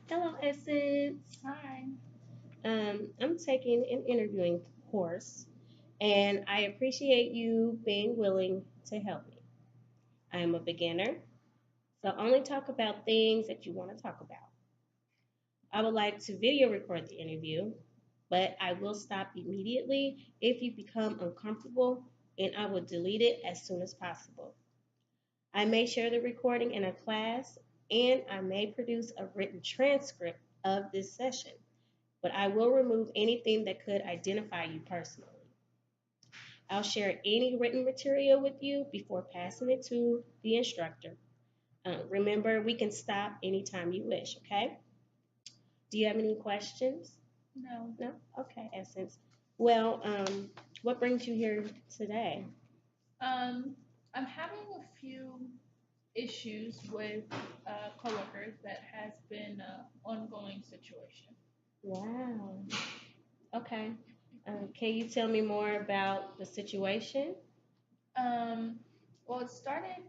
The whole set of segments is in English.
Hello, Essence. Hi. I'm taking an interviewing course, and I appreciate you being willing to help me. I am a beginner, so only talk about things that you want to talk about. I would like to video record the interview, but I will stop immediately if you become uncomfortable, and I will delete it as soon as possible. I may share the recording in a class, and I may produce a written transcript of this session, but I will remove anything that could identify you personally. I'll share any written material with you before passing it to the instructor. Remember, we can stop anytime you wish, okay? Do you have any questions? No. No? Okay, Essence. Well, what brings you here today? Um, I'm having a few issues with coworkers that has been an ongoing situation. Wow. Okay. Can you tell me more about the situation? Um, well, it started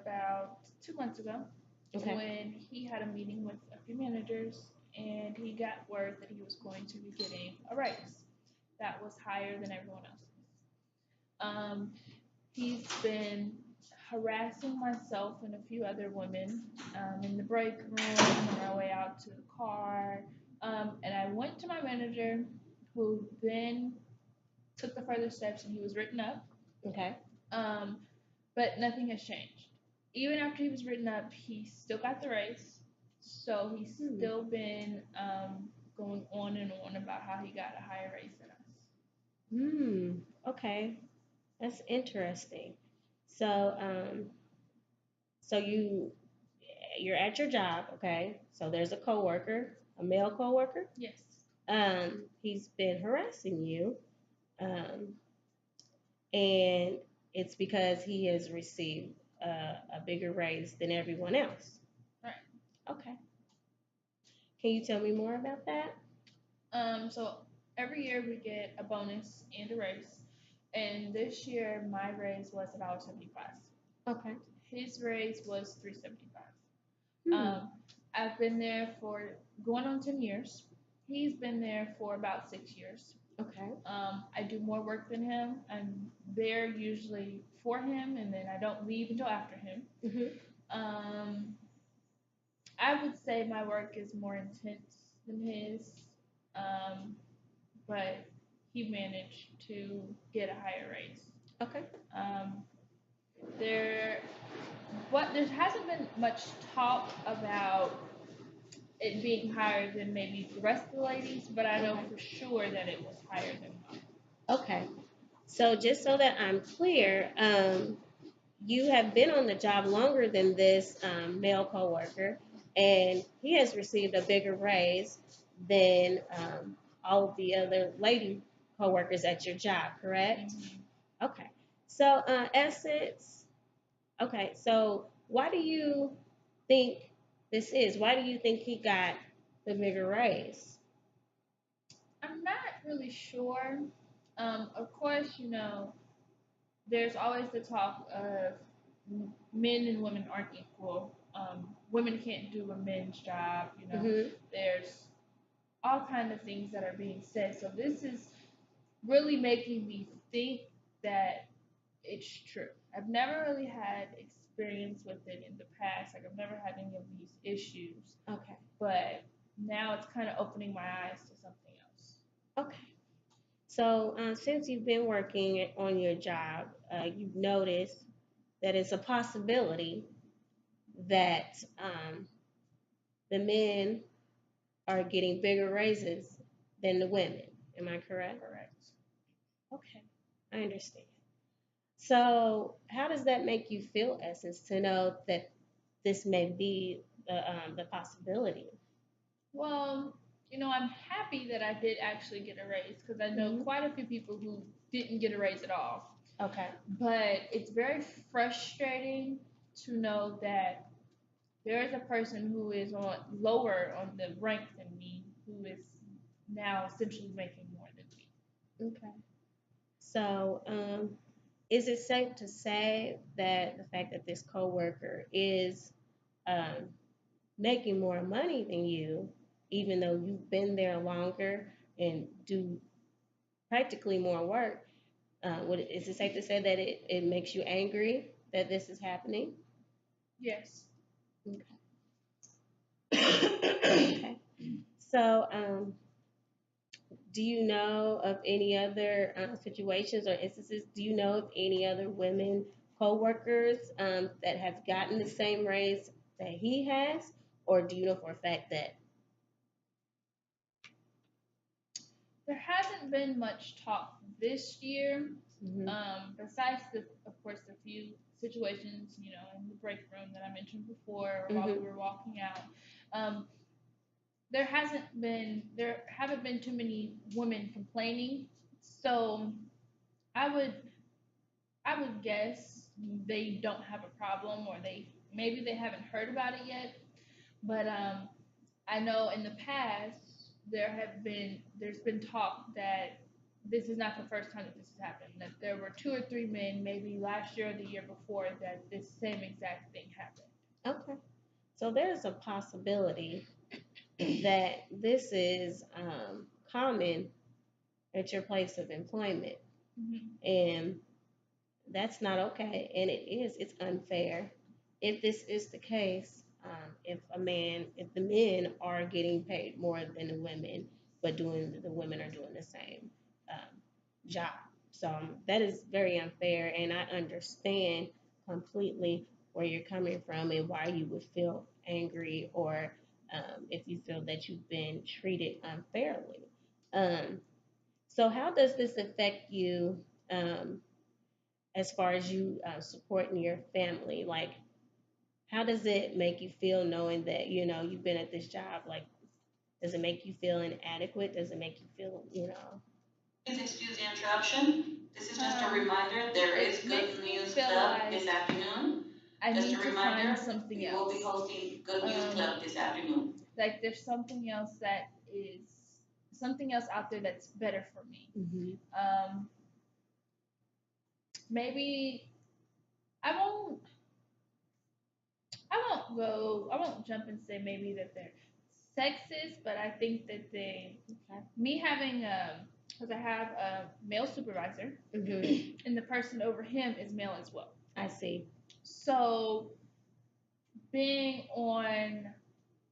about 2 months ago Okay. when he had a meeting with a few managers and he got word that he was going to be getting a raise that was higher than everyone else's. Um, He's been harassing myself and a few other women in the break room on our way out to the car. And I went to my manager, who then took the further steps and he was written up. Okay. Um, but nothing has changed. Even after he was written up, he still got the raise. So he's Hmm. still been going on and on about how he got a higher raise than us. Hmm. Okay. That's interesting. So, so you're at your job, okay? So there's a coworker, a male coworker. Yes. He's been harassing you, um, and it's because he has received a bigger raise than everyone else. Right. Okay. Can you tell me more about that? So every year we get a bonus and a raise. And this year my raise was $1.75. Okay. His raise was $3.75. Hmm. Um, I've been there for going on 10 years. He's been there for about 6 years. Okay. I do more work than him. I'm there usually for him, and then I don't leave until after him. Mhm. Um, I would say my work is more intense than his, um, but he managed to get a higher raise. Okay. Um, there, there hasn't been much talk about it being higher than maybe the rest of the ladies, but I know Okay. for sure that it was higher than mine. Okay. So just so that I'm clear, you have been on the job longer than this male coworker, and he has received a bigger raise than all of the other lady coworkers at your job, correct? Mm-hmm. Okay. So, Essence, okay, so why do you think this is? Why do you think he got the bigger raise? I'm not really sure. Of course, there's always the talk of men and women aren't equal. Women can't do a men's job. Mm-hmm. There's all kind of things that are being said. So this is really making me think that it's true. I've never really had experience with it in the past. Like I've never had any of these issues, Okay. but now it's kind of opening my eyes to something else. Okay. So, since you've been working on your job, you've noticed that it's a possibility that the men are getting bigger raises than the women. Am I correct? Correct. Okay, I understand. So, how does that make you feel, Essence, to know that this may be the possibility? Well, I'm happy that I did actually get a raise because I know Hmm. quite a few people who didn't get a raise at all. Okay. But it's very frustrating to know that there is a person who is on lower on the rank than me who is now essentially making more than me. Okay. So, is it safe to say that the fact that this coworker is um, making more money than you, even though you've been there longer and do practically more work, is it safe to say that it makes you angry that this is happening? Yes. Okay. So, do you know of any other situations or instances? Do you know of any other women coworkers that have gotten the same raise that he has, or do you know for a fact that? There hasn't been much talk this year, Hmm. besides of course, the few situations, in the break room that I mentioned before, while we Hmm. were walking out. Um, there haven't been too many women complaining, so I would I would guess they don't have a problem, or maybe they haven't heard about it yet. But I know in the past there's been talk that this is not the first time that this has happened. That there were two or three men, maybe last year or the year before, that this same exact thing happened. Okay. So there's a possibility that this is common at your place of employment, Hmm. and that's not okay, and it's unfair. If this is the case, if the men are getting paid more than the women, but the women are doing the same um, job, so that is very unfair, and I understand completely where you're coming from and why you would feel angry or if you feel that you've been treated unfairly. Um, so how does this affect you? As far as you supporting your family? Like, how does it make you feel knowing that you've been at this job? Like, does it make you feel inadequate? Does it make you feel Please excuse the interruption. This is just a Um, reminder. There is it makes Good me News feel Club this like afternoon. I Just a need to find reminder, something we will be else. hosting Good News Um, Club this afternoon. like there's is something else out there that's better for me. Mm-hmm. Um, maybe I won't I won't jump and say maybe that they're sexist, but I think that Okay. me having because I have a male supervisor, Mm-hmm. and the person over him is male as well. I see. So being on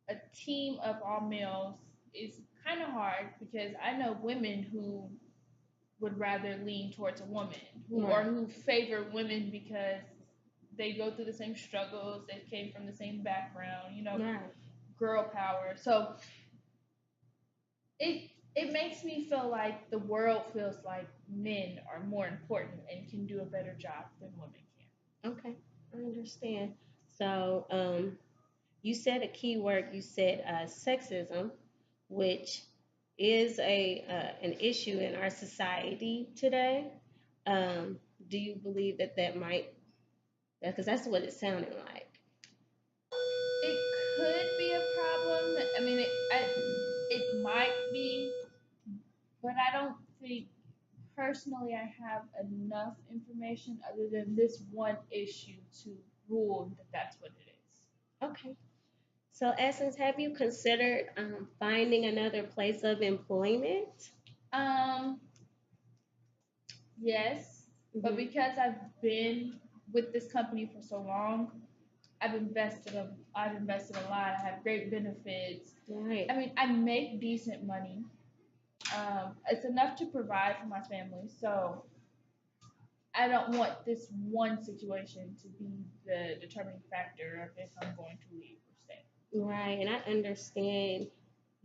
a team of all males is kind of hard because I know women who would rather lean towards a woman Right. who favor women because they go through the same struggles, they came from the same background, Right. girl power. So it makes me feel like the world feels like men are more important and can do a better job than women can. Okay. I understand. So, you said a key word. You said sexism, which is a an issue in our society today. Do you believe that that might? Because that's what it sounded like. It could be a problem. I mean, it might be, but I don't think personally I have enough information other than this one issue to rule that that's what it is. Okay. So, Essence, have you considered finding another place of employment? Um, yes, but Hmm. because I've been with this company for so long, I've invested a lot. I have great benefits. Right. I mean, I make decent money. It's enough to provide for my family. So I don't want this one situation to be the determining factor of if I'm going to leave or stay. Right. And I understand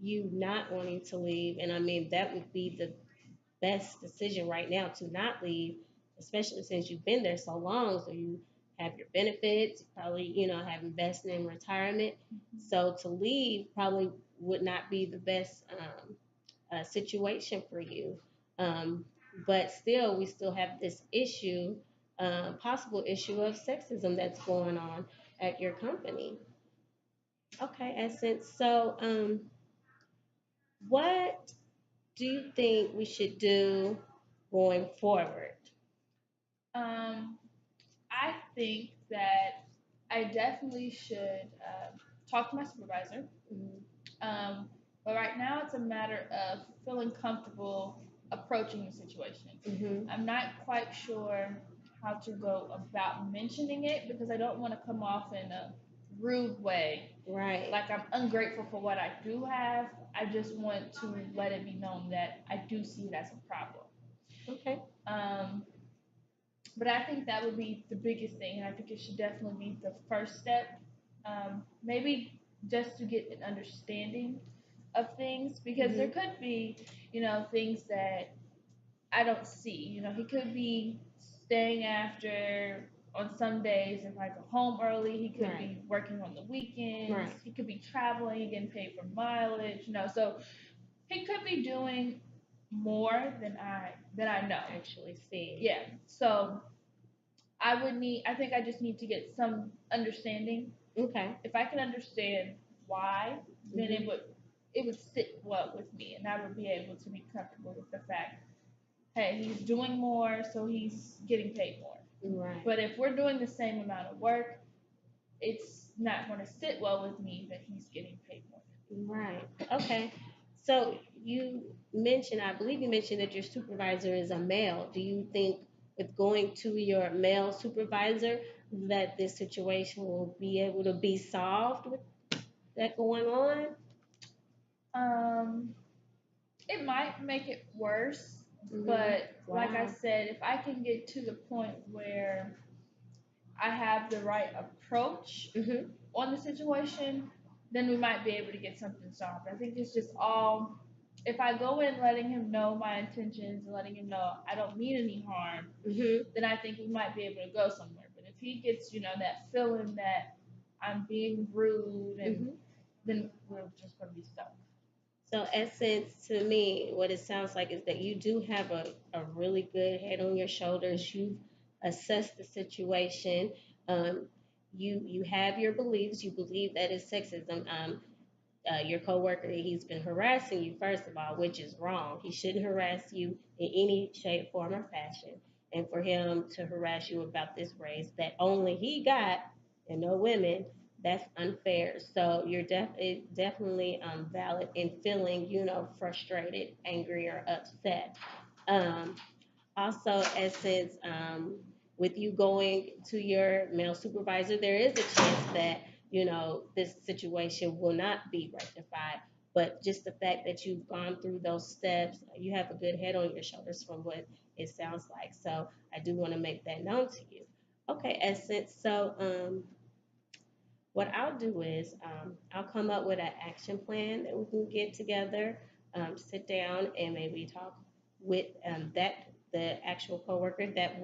you not wanting to leave. And I mean, that would be the best decision right now to not leave, especially since you've been there so long. So you have your benefits, you probably, have invested in retirement. So to leave probably would not be the best situation for you. Um, but still, we still have this issue, possible issue of sexism that's going on at your company. Okay, Essence. So, what do you think we should do going forward? Um, I think that I definitely should talk to my supervisor. Mhm. Um, but right now, it's a matter of feeling comfortable approaching the situation. Mhm. I'm not quite sure how to go about mentioning it because I don't want to come off in a rude way, Right. like I'm ungrateful for what I do have. I just want to let it be known that I do see it as a problem. Okay. Um, but I think that would be the biggest thing, and I think it should definitely be the first step. Maybe just to get an understanding of things, because there Mhm. could be, things that I don't see. He could be staying after on some days if I go home early. He could Right. be working on the weekends. Right. He could be traveling, getting paid for mileage. So he could be doing more than I know. Actually see. Yeah. So I think I just need to get some understanding. Okay. If I can understand why, then Mhm. it would sit well with me, and I would be able to be comfortable with the fact, hey, he's doing more, so he's getting paid more. Right. But if we're doing the same amount of work, it's not going to sit well with me that he's getting paid more. Right. Okay. So I believe you mentioned that your supervisor is a male. Do you think with going to your male supervisor that this situation will be able to be solved with that going on? Um, it might make it worse, Mhm. but like I Wow. said, if I can get to the point where I have the right approach Mhm. on the situation, then we might be able to get something solved. I think it's just all, if I go in letting him know my intentions and letting him know I don't mean any harm, Mhm. then I think we might be able to go somewhere. But if he gets, that feeling that I'm being rude, and Mhm. then we're just going to be stuck. So, essence to me, what it sounds like is that you do have a really good head on your shoulders. You've assessed the situation. Um, you have your beliefs. You believe that it's sexism. Your coworker, he's been harassing you first of all, which is wrong. He shouldn't harass you in any shape, form, or fashion. And for him to harass you about this raise that only he got and no women, that's unfair. So you're definitely valid in feeling, frustrated, angry, or upset. Um, Also, Essence, with you going to your male supervisor, there is a chance that, this situation will not be rectified. But just the fact that you've gone through those steps, you have a good head on your shoulders from what it sounds like. So I do want to make that known to you. Okay, Essence. So what I'll do is I'll come up with an action plan that we can get together, sit down, and maybe talk with the actual coworker that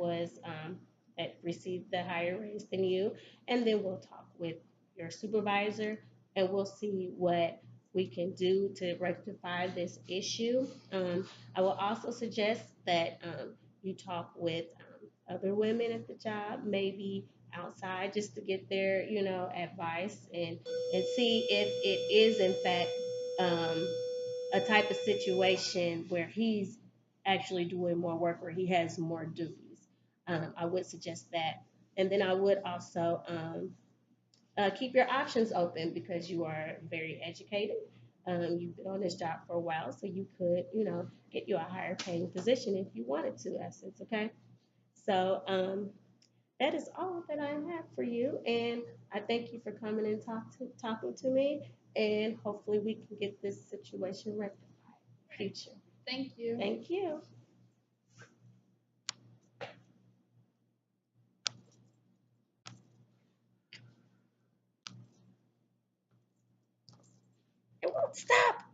received the higher raise than you, and then we'll talk with your supervisor, and we'll see what we can do to rectify this issue. I will also suggest that you talk with other women at the job, maybe outside, just to get their advice and see if it is in fact um, a type of situation where he's actually doing more work or he has more duties. I would suggest that, and then I would also keep your options open because you are very educated. You've been on this job for a while, so you could, get you a higher paying position if you wanted to, Essence. Okay, so that is all that I have for you. And I thank you for coming and talking to me. And hopefully we can get this situation rectified in the future. Thank you. Thank you. It won't stop.